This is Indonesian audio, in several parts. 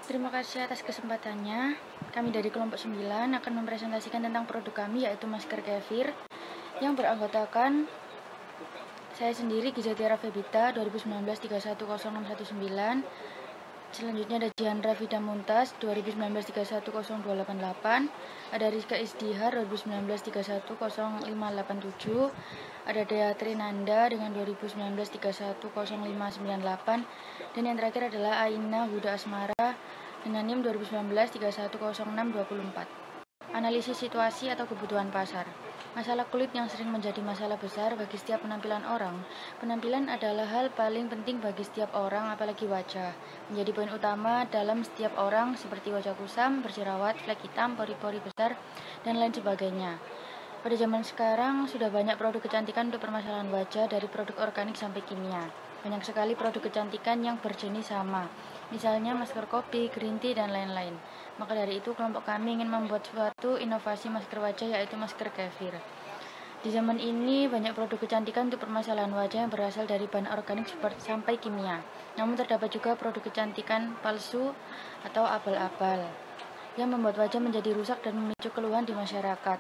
Terima kasih atas kesempatannya. Kami dari kelompok 9 akan mempresentasikan tentang produk kami, yaitu masker Kefir yang beranggotakan saya sendiri, Gizatiara Febita, 2019-310619. Selanjutnya ada Jiandra Vida Muntas, 2019-310288. Ada Rizka Isdihar, 2019-310587. Ada Dea Trinanda dengan 2019-310598. Dan yang terakhir adalah Aina Huda Asmara dengan NIM 2019-310624. Analisis situasi atau kebutuhan pasar. Masalah kulit yang sering menjadi masalah besar bagi setiap penampilan orang. Penampilan adalah hal paling penting bagi setiap orang, apalagi wajah. Menjadi poin utama dalam setiap orang seperti wajah kusam, berjerawat, flek hitam, pori-pori besar, dan lain sebagainya. Pada zaman sekarang sudah banyak produk kecantikan untuk permasalahan wajah, dari produk organik sampai kimia. Banyak sekali produk kecantikan yang berjenis sama, misalnya masker kopi, green tea, dan lain-lain. Maka dari itu kelompok kami ingin membuat suatu inovasi masker wajah, yaitu masker Kefir. Di zaman ini banyak produk kecantikan untuk permasalahan wajah yang berasal dari bahan organik sampai kimia. Namun terdapat juga produk kecantikan palsu atau abal-abal yang membuat wajah menjadi rusak dan memicu keluhan di masyarakat.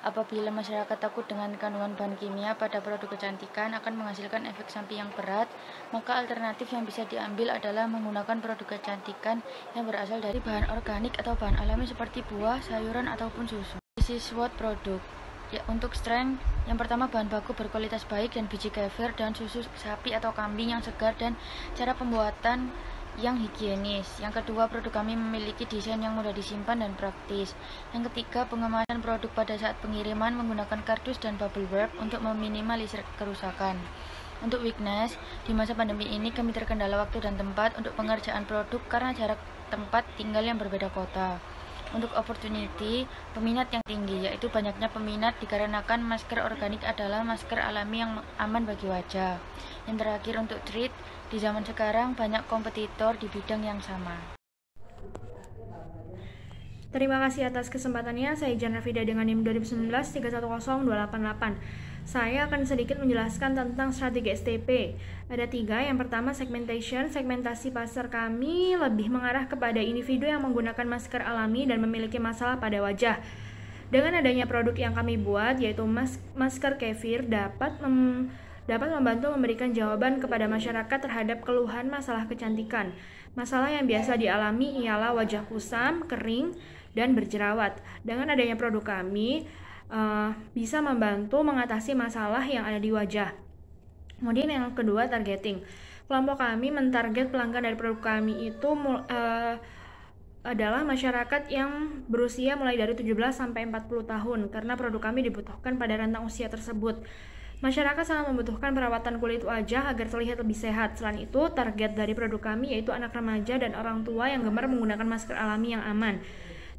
Apabila masyarakat takut dengan kandungan bahan kimia pada produk kecantikan akan menghasilkan efek samping yang berat, maka alternatif yang bisa diambil adalah menggunakan produk kecantikan yang berasal dari bahan organik atau bahan alami seperti buah, sayuran, ataupun susu. Isi SWOT produk. Ya, untuk strength, yang pertama bahan baku berkualitas baik dan biji kefir dan susu sapi atau kambing yang segar dan cara pembuatan yang higienis. Yang kedua, produk kami memiliki desain yang mudah disimpan dan praktis. Yang ketiga, pengemasan produk pada saat pengiriman menggunakan kardus dan bubble wrap untuk meminimalisir kerusakan. Untuk weakness, di masa pandemi ini kami terkendala waktu dan tempat untuk pengerjaan produk karena jarak tempat tinggal yang berbeda kota. Untuk opportunity, peminat yang tinggi, yaitu banyaknya peminat dikarenakan masker organik adalah masker alami yang aman bagi wajah. Yang terakhir, untuk treat, di zaman sekarang banyak kompetitor di bidang yang sama. Terima kasih atas kesempatannya. Saya Jiandra Vida dengan NIM 2019-310288. Saya akan sedikit menjelaskan tentang strategi STP. Ada 3. Yang pertama, segmentation. Segmentasi pasar kami lebih mengarah kepada individu yang menggunakan masker alami dan memiliki masalah pada wajah. Dengan adanya produk yang kami buat, yaitu masker Kefir, dapat membantu memberikan jawaban kepada masyarakat terhadap keluhan masalah kecantikan. Masalah yang biasa dialami ialah wajah kusam, kering, dan berjerawat. Dengan adanya produk kami, bisa membantu mengatasi masalah yang ada di wajah. Kemudian yang kedua, targeting. Kelompok kami mentarget pelanggan dari produk kami itu adalah masyarakat yang berusia mulai dari 17 sampai 40 tahun karena produk kami dibutuhkan pada rentang usia tersebut. Masyarakat sangat membutuhkan perawatan kulit wajah agar terlihat lebih sehat. Selain itu, target dari produk kami yaitu anak remaja dan orang tua yang gemar menggunakan masker alami yang aman.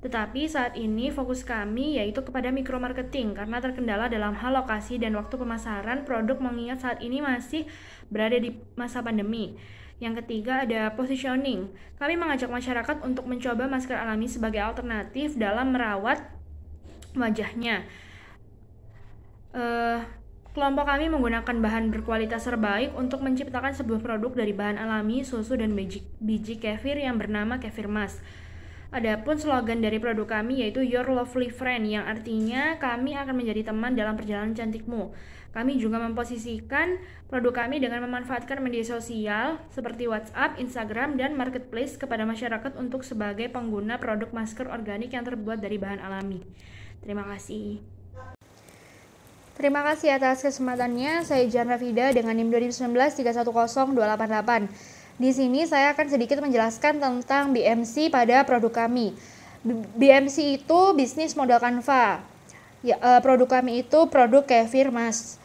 Tetapi saat ini fokus kami yaitu kepada mikromarketing karena terkendala dalam hal lokasi dan waktu pemasaran produk mengingat saat ini masih berada di masa pandemi. Yang ketiga ada positioning. Kami mengajak masyarakat untuk mencoba masker alami sebagai alternatif dalam merawat wajahnya. Kelompok kami menggunakan bahan berkualitas terbaik untuk menciptakan sebuah produk dari bahan alami, susu, dan biji kefir yang bernama Kefir Mas. Adapun slogan dari produk kami yaitu Your Lovely Friend, yang artinya kami akan menjadi teman dalam perjalanan cantikmu. Kami juga memposisikan produk kami dengan memanfaatkan media sosial seperti WhatsApp, Instagram, dan Marketplace kepada masyarakat untuk sebagai pengguna produk masker organik yang terbuat dari bahan alami. Terima kasih. Terima kasih atas kesempatannya. Saya Jiandra Vida dengan NIM 2019-310288. Di sini saya akan sedikit menjelaskan tentang BMC pada produk kami. BMC itu bisnis modal Canva. Ya, produk kami itu produk Kefir Mas.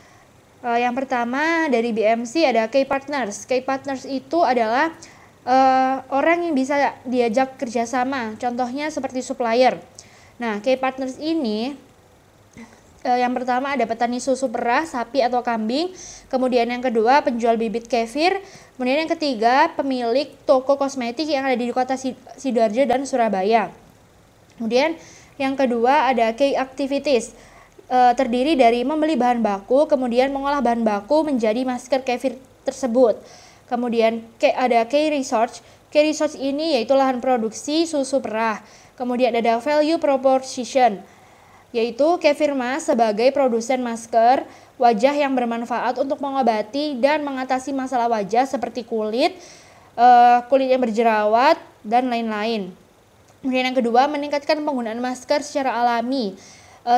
Yang pertama dari BMC ada Key Partners. Key Partners itu adalah orang yang bisa diajak kerjasama. Contohnya seperti supplier. Nah, Key Partners ini yang pertama ada petani susu perah, sapi atau kambing. Kemudian yang kedua penjual bibit kefir. Kemudian yang ketiga pemilik toko kosmetik yang ada di kota Sidoarjo dan Surabaya. Kemudian yang kedua ada key activities. Terdiri dari membeli bahan baku, kemudian mengolah bahan baku menjadi masker kefir tersebut. Kemudian ada key research. Key resource ini yaitu lahan produksi susu perah. Kemudian ada value proposition, yaitu Kefir Mas sebagai produsen masker wajah yang bermanfaat untuk mengobati dan mengatasi masalah wajah seperti kulit yang berjerawat, dan lain-lain. Kemudian yang kedua, meningkatkan penggunaan masker secara alami.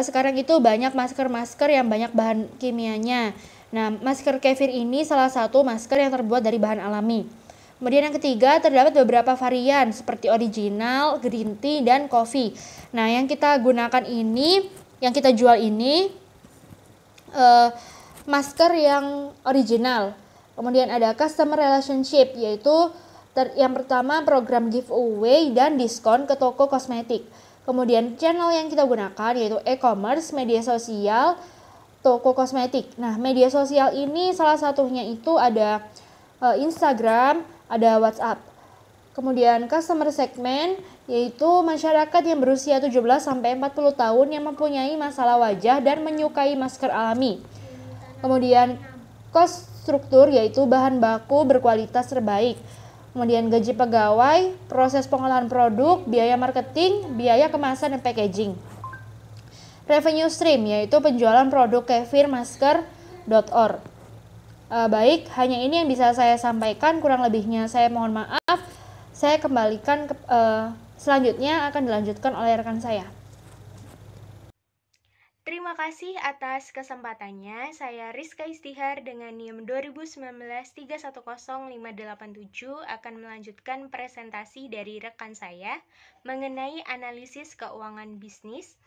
Sekarang itu banyak masker-masker yang banyak bahan kimianya. Nah, masker Kefir ini salah satu masker yang terbuat dari bahan alami. Kemudian yang ketiga, terdapat beberapa varian seperti original, green tea, dan coffee. Nah, yang kita gunakan ini, yang kita jual ini masker yang original. Kemudian ada customer relationship, yaitu yang pertama program giveaway dan diskon ke toko kosmetik. Kemudian channel yang kita gunakan yaitu e-commerce, media sosial, toko kosmetik. Nah, media sosial ini salah satunya itu ada Instagram, ada WhatsApp. Kemudian customer segment yaitu masyarakat yang berusia 17 sampai 40 tahun yang mempunyai masalah wajah dan menyukai masker alami. Kemudian cost struktur yaitu bahan baku berkualitas terbaik. Kemudian gaji pegawai, proses pengolahan produk, biaya marketing, biaya kemasan dan packaging. Revenue stream yaitu penjualan produk kefirmasker.org. Baik, hanya ini yang bisa saya sampaikan, kurang lebihnya saya mohon maaf. Saya kembalikan selanjutnya akan dilanjutkan oleh rekan saya. Terima kasih atas kesempatannya. Saya Rizka Istihar dengan NIM 2019-310587 akan melanjutkan presentasi dari rekan saya mengenai analisis keuangan bisnis,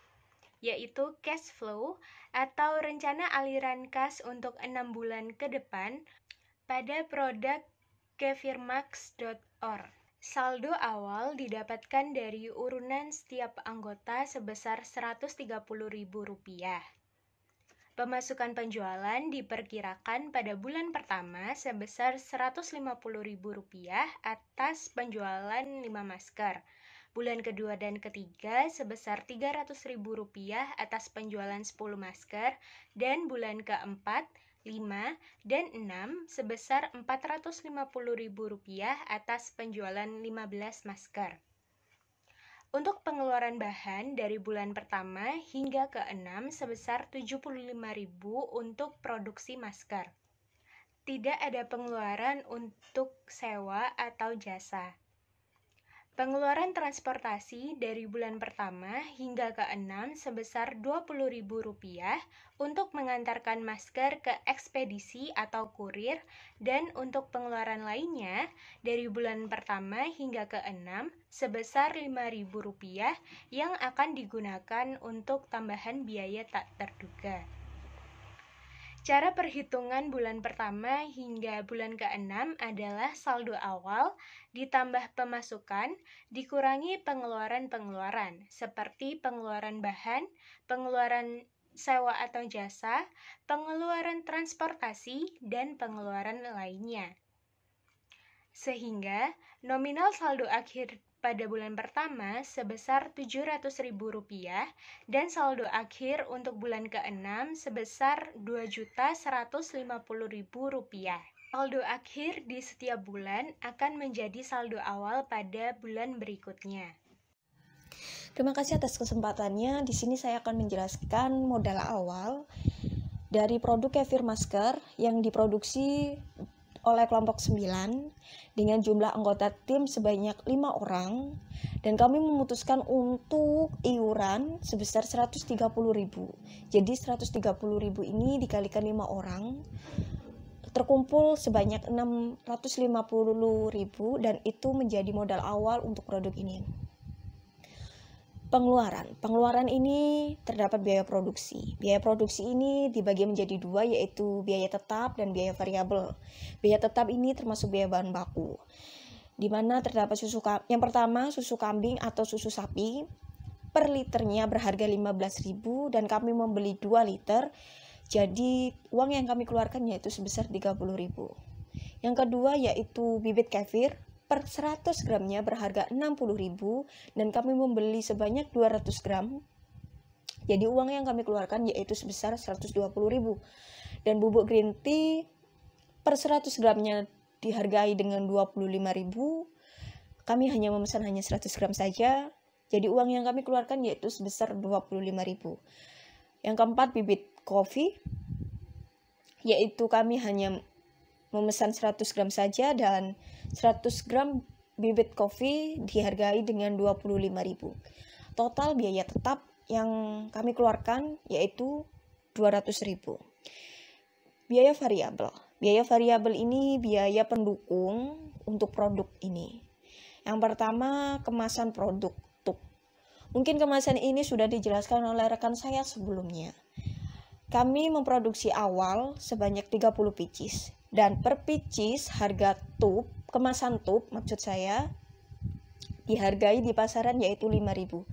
yaitu cash flow atau rencana aliran kas untuk 6 bulan ke depan pada produk kefirmax.org. Saldo awal didapatkan dari urunan setiap anggota sebesar Rp130.000. Pemasukan penjualan diperkirakan pada bulan pertama sebesar Rp150.000 atas penjualan 5 masker. Bulan kedua dan ketiga sebesar Rp300.000 atas penjualan 10 masker, dan bulan keempat, 5, dan 6 sebesar Rp450.000 atas penjualan 15 masker. Untuk pengeluaran bahan dari bulan pertama hingga ke-6 sebesar Rp75.000 untuk produksi masker. Tidak ada pengeluaran untuk sewa atau jasa. Pengeluaran transportasi dari bulan pertama hingga ke-6 sebesar Rp20.000 untuk mengantarkan masker ke ekspedisi atau kurir, dan untuk pengeluaran lainnya dari bulan pertama hingga ke-6 sebesar Rp5.000 yang akan digunakan untuk tambahan biaya tak terduga. Cara perhitungan bulan pertama hingga bulan ke-6 adalah saldo awal ditambah pemasukan dikurangi pengeluaran-pengeluaran seperti pengeluaran bahan, pengeluaran sewa atau jasa, pengeluaran transportasi, dan pengeluaran lainnya. Sehingga nominal saldo akhir pada bulan pertama sebesar Rp700.000 dan saldo akhir untuk bulan ke-6 sebesar Rp2.150.000. Saldo akhir di setiap bulan akan menjadi saldo awal pada bulan berikutnya. Terima kasih atas kesempatannya. Di sini saya akan menjelaskan modal awal dari produk Kefir Masker yang diproduksi oleh kelompok 9 dengan jumlah anggota tim sebanyak 5 orang, dan kami memutuskan untuk iuran sebesar Rp130.000. Jadi Rp130.000 ini dikalikan 5 orang terkumpul sebanyak Rp650.000, dan itu menjadi modal awal untuk produk ini. Pengeluaran ini terdapat biaya produksi. Biaya produksi ini dibagi menjadi dua, yaitu biaya tetap dan biaya variabel. Biaya tetap ini termasuk biaya bahan baku, di mana terdapat yang pertama susu kambing atau susu sapi. Per liternya berharga Rp15.000 dan kami membeli 2 liter. Jadi uang yang kami keluarkan yaitu sebesar Rp30.000. Yang kedua yaitu bibit kefir. Per 100 gramnya berharga Rp60.000 dan kami membeli sebanyak 200 gram. Jadi uang yang kami keluarkan yaitu sebesar Rp120.000. Dan bubuk green tea per 100 gramnya dihargai dengan Rp25.000 kami hanya memesan 100 gram saja. Jadi uang yang kami keluarkan yaitu sebesar 25.000. Yang keempat, bibit kopi, yaitu kami hanya memesan 100 gram saja dan 100 gram bibit kopi dihargai dengan 25.000. Total biaya tetap yang kami keluarkan yaitu 200.000. Biaya variabel. Biaya variabel ini biaya pendukung untuk produk ini. Yang pertama, kemasan produk. Mungkin kemasan ini sudah dijelaskan oleh rekan saya sebelumnya. Kami memproduksi awal sebanyak 30 pieces. Dan per pieces harga tub, kemasan tub maksud saya, dihargai di pasaran yaitu 5.000.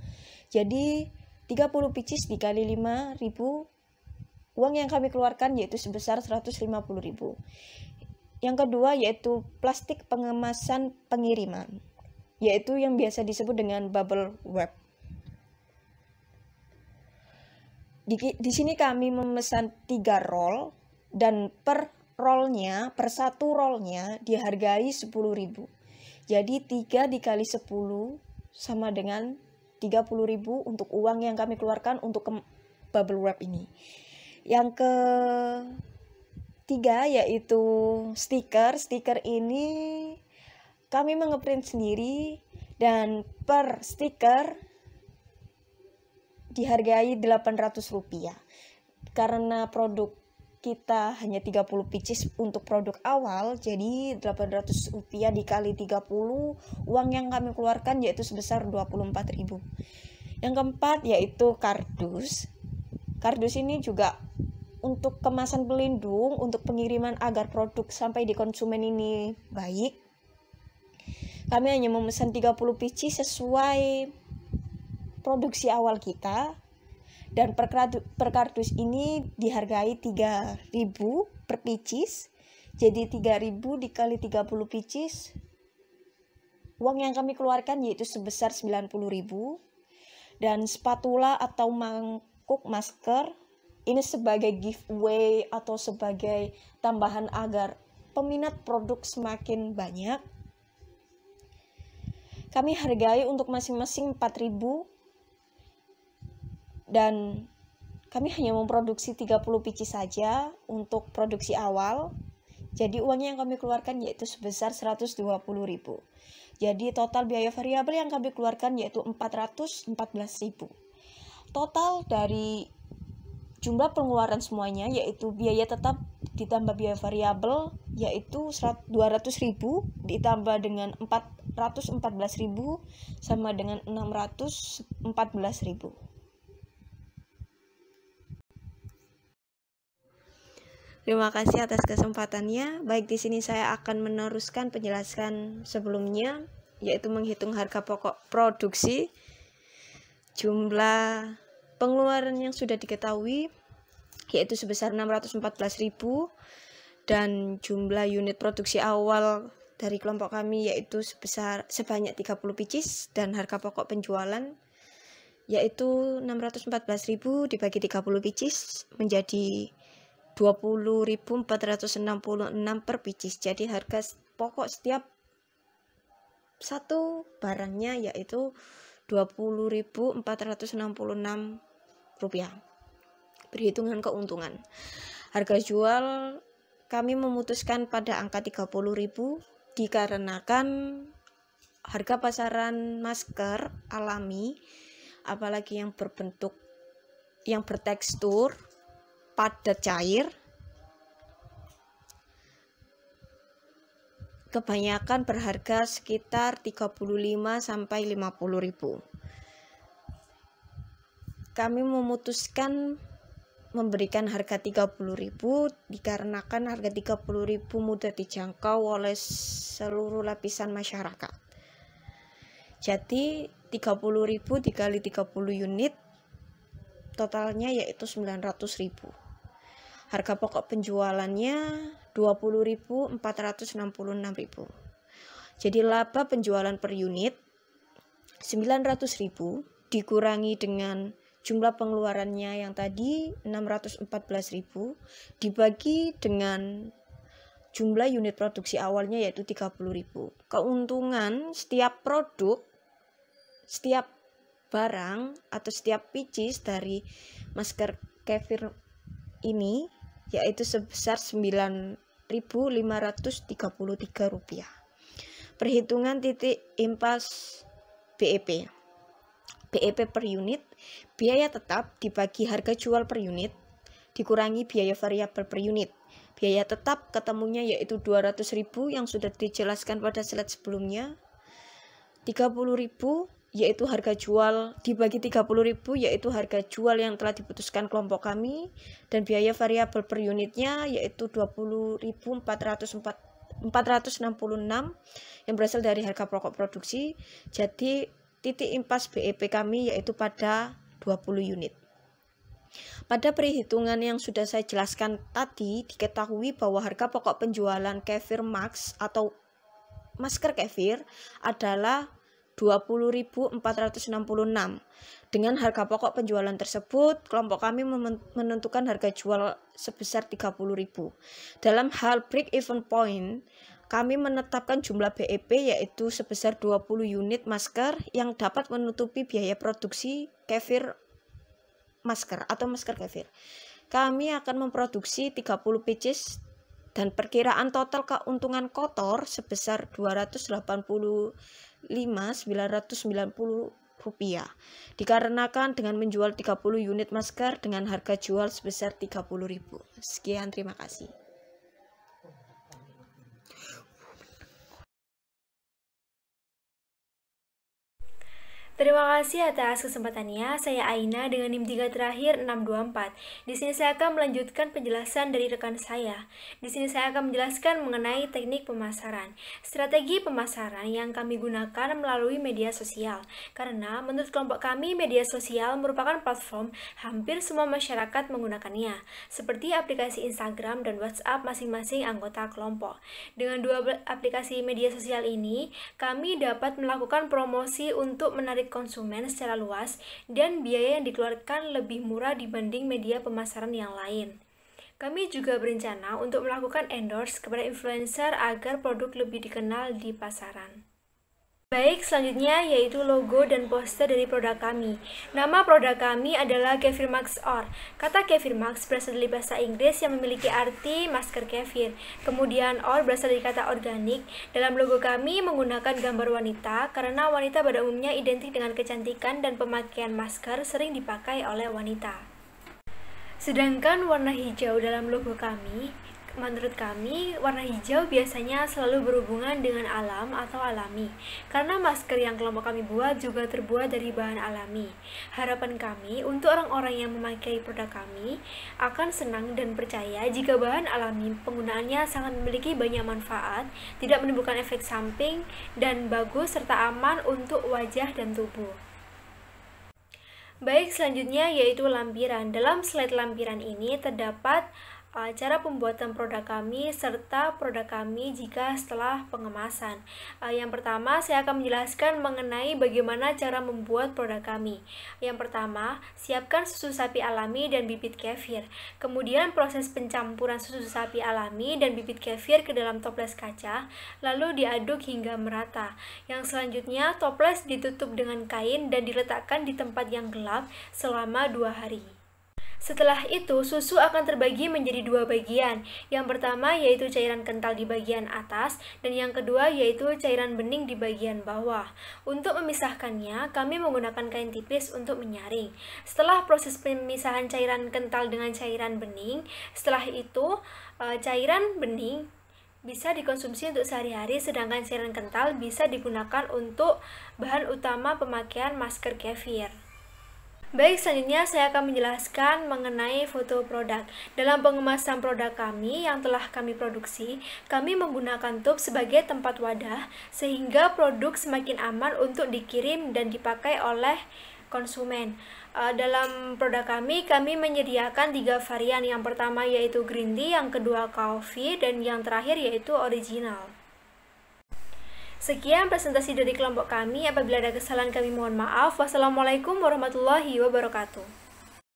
Jadi 30 pieces dikali 5.000, uang yang kami keluarkan yaitu sebesar 150.000. Yang kedua yaitu plastik pengemasan pengiriman, yaitu yang biasa disebut dengan bubble wrap. Di sini kami memesan 3 roll dan per rollnya, per satu rollnya dihargai 10.000. Jadi 3 dikali 10 sama dengan 30.000 untuk uang yang kami keluarkan untuk bubble wrap ini. Yang ketiga yaitu stiker. Stiker ini kami mengeprint sendiri dan per stiker dihargai Rp800. Karena produk kita hanya 30 pieces untuk produk awal, jadi Rp800 dikali 30, uang yang kami keluarkan yaitu sebesar 24.000. Yang keempat yaitu kardus. Kardus ini juga untuk kemasan pelindung, untuk pengiriman agar produk sampai di konsumen ini baik. Kami hanya memesan 30 pieces sesuai produksi awal kita, dan per kardus ini dihargai 3.000 per pieces. Jadi 3.000 dikali 30 pieces, uang yang kami keluarkan yaitu sebesar 90.000. Dan spatula atau mangkuk masker ini sebagai giveaway atau sebagai tambahan agar peminat produk semakin banyak, kami hargai untuk masing-masing 4.000. Dan kami hanya memproduksi 30 pieces saja untuk produksi awal. Jadi uang yang kami keluarkan yaitu sebesar 120.000. Jadi total biaya variabel yang kami keluarkan yaitu 414.000. Total dari jumlah pengeluaran semuanya yaitu biaya tetap ditambah biaya variabel yaitu 200.000 ditambah dengan 414.000 sama dengan 614.000. Terima kasih atas kesempatannya. Baik, di sini saya akan meneruskan penjelasan sebelumnya, yaitu menghitung harga pokok produksi, jumlah pengeluaran yang sudah diketahui, yaitu sebesar 614.000, dan jumlah unit produksi awal dari kelompok kami yaitu sebanyak 30 pieces, dan harga pokok penjualan yaitu 614.000 dibagi 30 pieces menjadi 20.466 per pieces. Jadi harga pokok setiap satu barangnya yaitu 20.466 rupiah. Perhitungan keuntungan. Harga jual kami memutuskan pada angka 30.000 dikarenakan harga pasaran masker alami, apalagi yang berbentuk, yang bertekstur padat cair, kebanyakan berharga sekitar 35 sampai 50.000. Kami memutuskan memberikan harga 30.000 dikarenakan harga 30.000 mudah dijangkau oleh seluruh lapisan masyarakat. Jadi 30.000 dikali 30 unit totalnya yaitu 900.000. Harga pokok penjualannya 20.466.000. Jadi laba penjualan per unit 900.000 dikurangi dengan jumlah pengeluarannya yang tadi 614.000 dibagi dengan jumlah unit produksi awalnya yaitu 30.000. Keuntungan setiap produk, setiap barang atau setiap pieces dari masker kefir ini yaitu sebesar Rp9.533. Perhitungan titik impas BEP. BEP per unit, biaya tetap dibagi harga jual per unit, dikurangi biaya variabel per unit. Biaya tetap ketemunya yaitu 200.000 yang sudah dijelaskan pada slide sebelumnya. 30.000 yaitu harga jual dibagi 30.000 yaitu harga jual yang telah diputuskan kelompok kami, dan biaya variabel per unitnya yaitu 20.466 yang berasal dari harga pokok produksi. Jadi titik impas BEP kami yaitu pada 20 unit. Pada perhitungan yang sudah saya jelaskan tadi, diketahui bahwa harga pokok penjualan Kefir Max atau masker kefir adalah 20.466. Dengan harga pokok penjualan tersebut, kelompok kami menentukan harga jual sebesar 30.000. Dalam hal break even point, kami menetapkan jumlah BEP yaitu sebesar 20 unit masker yang dapat menutupi biaya produksi kefir masker atau masker kefir. Kami akan memproduksi 30 pieces dan perkiraan total keuntungan kotor sebesar Rp285.990 dikarenakan dengan menjual 30 unit masker dengan harga jual sebesar 30.000. Sekian, terima kasih. Terima kasih atas kesempatannya. Saya Aina dengan NIM 3 terakhir 624. Di sini saya akan melanjutkan penjelasan dari rekan saya. Di sini saya akan menjelaskan mengenai teknik pemasaran. Strategi pemasaran yang kami gunakan melalui media sosial. Karena menurut kelompok kami, media sosial merupakan platform hampir semua masyarakat menggunakannya, seperti aplikasi Instagram dan WhatsApp masing-masing anggota kelompok. Dengan dua aplikasi media sosial ini, kami dapat melakukan promosi untuk menarik konsumen secara luas dan biaya yang dikeluarkan lebih murah dibanding media pemasaran yang lain. Kami juga berencana untuk melakukan endorse kepada influencer agar produk lebih dikenal di pasaran. Baik, selanjutnya yaitu logo dan poster dari produk kami. Nama produk kami adalah Kefir Max Or. Kata Kefir Max berasal dari bahasa Inggris yang memiliki arti masker kefir. Kemudian Or berasal dari kata organik. Dalam logo kami menggunakan gambar wanita karena wanita pada umumnya identik dengan kecantikan dan pemakaian masker sering dipakai oleh wanita. Sedangkan warna hijau dalam logo kami, menurut kami, warna hijau biasanya selalu berhubungan dengan alam atau alami, karena masker yang kelompok kami buat juga terbuat dari bahan alami. Harapan kami untuk orang-orang yang memakai produk kami akan senang dan percaya jika bahan alami penggunaannya sangat memiliki banyak manfaat, tidak menimbulkan efek samping, dan bagus serta aman untuk wajah dan tubuh. Baik, selanjutnya yaitu lampiran. Dalam slide lampiran ini terdapat cara pembuatan produk kami serta produk kami jika setelah pengemasan. Yang pertama, saya akan menjelaskan mengenai bagaimana cara membuat produk kami. Yang pertama, siapkan susu sapi alami dan bibit kefir. Kemudian proses pencampuran susu sapi alami dan bibit kefir ke dalam toples kaca, lalu diaduk hingga merata. Yang selanjutnya, toples ditutup dengan kain dan diletakkan di tempat yang gelap selama 2 hari. Setelah itu, susu akan terbagi menjadi 2 bagian. Yang pertama yaitu cairan kental di bagian atas, dan yang kedua yaitu cairan bening di bagian bawah. Untuk memisahkannya, kami menggunakan kain tipis untuk menyaring. Setelah proses pemisahan cairan kental dengan cairan bening, setelah itu cairan bening bisa dikonsumsi untuk sehari-hari, sedangkan cairan kental bisa digunakan untuk bahan utama pemakaian masker kefir. Baik, selanjutnya saya akan menjelaskan mengenai foto produk. Dalam pengemasan produk kami yang telah kami produksi, kami menggunakan tub sebagai tempat wadah sehingga produk semakin aman untuk dikirim dan dipakai oleh konsumen. Dalam produk kami menyediakan 3 varian. Yang pertama yaitu green tea, yang kedua coffee, dan yang terakhir yaitu original. Sekian presentasi dari kelompok kami. Apabila ada kesalahan kami mohon maaf. Wassalamualaikum warahmatullahi wabarakatuh.